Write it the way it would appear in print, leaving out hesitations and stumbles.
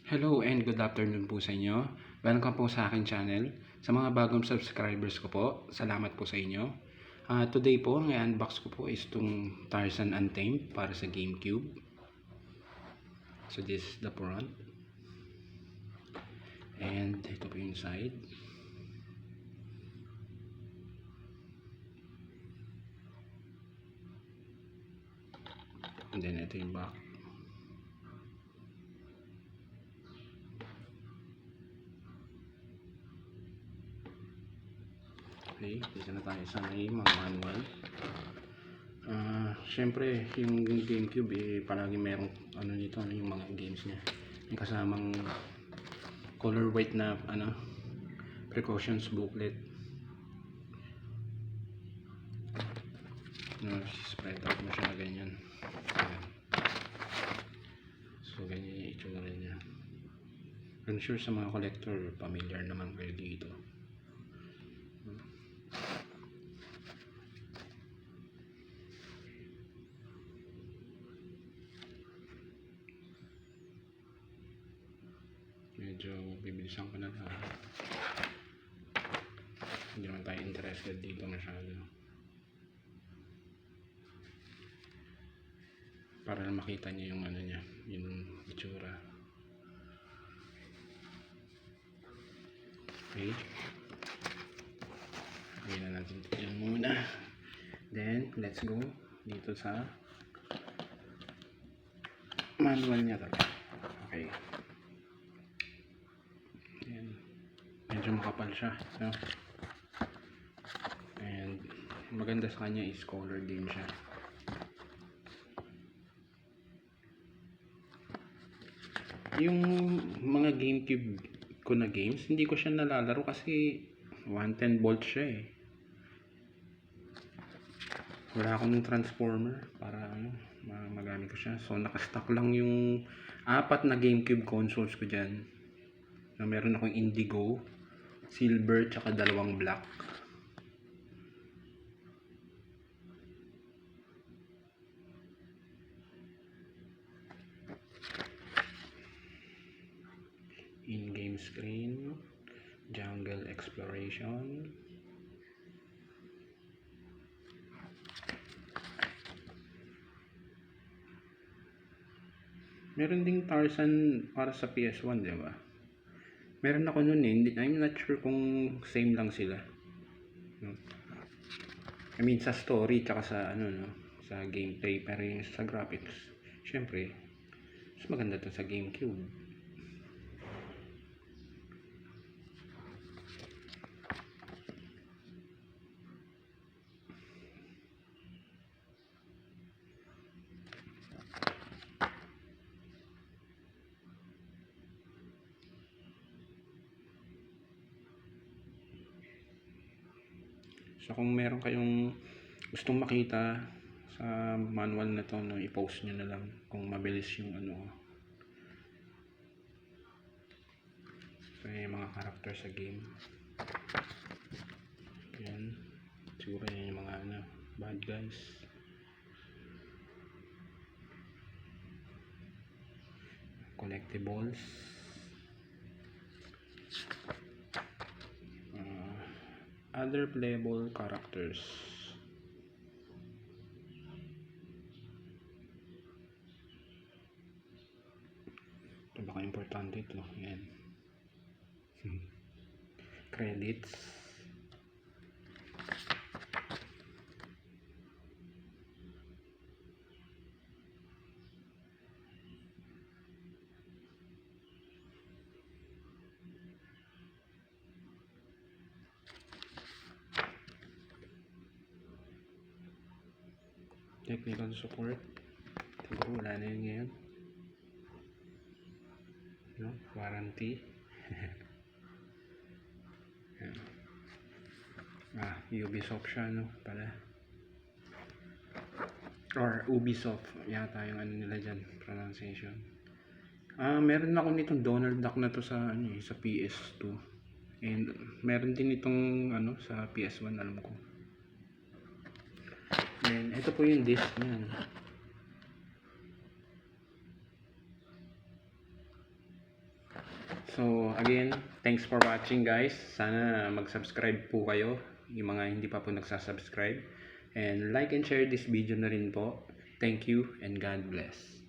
Hello and good afternoon po sa inyo. Welcome po sa aking channel. Sa mga bagong subscribers ko po, salamat po sa inyo. Today po, ang i-unbox ko po is itong Tarzan Untamed para sa GameCube. So this is the front. And ito po yung side. And then ito yung back. Okay, dito na tayo sa may mga manual. Siyempre, yung GameCube palagi merong nito, yung mga games niya. May kasamang color white na precautions booklet. Spread out mo siya na ganyan. So ganyan yung itsura niya. I'm sure sa mga collector familiar naman kayo dito. Medyo bibilisan ko na lang. Hindi naman tayo interested dito masyado. Para na makita niyo yung niya, yung itsura. Okay. Lagyan na natin ito dyan muna. Then, let's go dito sa manual niya talaga. Okay. Ayan. Medyo makapal siya. No? And, maganda sa kanya is color game siya. Yung mga GameCube ko na games, hindi ko siya nalalaro kasi 110 volts siya eh. Wala akong transformer para magamit ko siya. So nakastock lang yung 4 na GameCube consoles ko dyan. Meron akong indigo, silver, tsaka 2 black. In-game screen, jungle exploration, meron ding Tarzan para sa PS1, di ba? Meron ako nun eh, I'm not sure kung same lang sila. I mean sa story tsaka sa sa gameplay, pero yung sa graphics, syempre mas maganda to sa GameCube. So kung meron kayong gustong makita sa manual na to, i-post nyo na lang kung mabilis yung so yung mga character sa game. Yan, siguro yan yung mga bad guys. Collectibles, other playable characters. Ito baka importante ito. Yan. Credits. Technical support. Siguro wala na yun ngayon. No? Warranty. Ubisoft siya pala. Or Ubisoft yata yung nila dyan, pronunciation. Meron ako nitong Donald Duck na to sa sa PS2. And meron din itong sa PS1, alam ko. Then ito po yung disc niyan. So again, thanks for watching guys. Sana mag-subscribe po kayo, yung mga hindi pa po nagsasubscribe. And like and share this video na rin po. Thank you and God bless.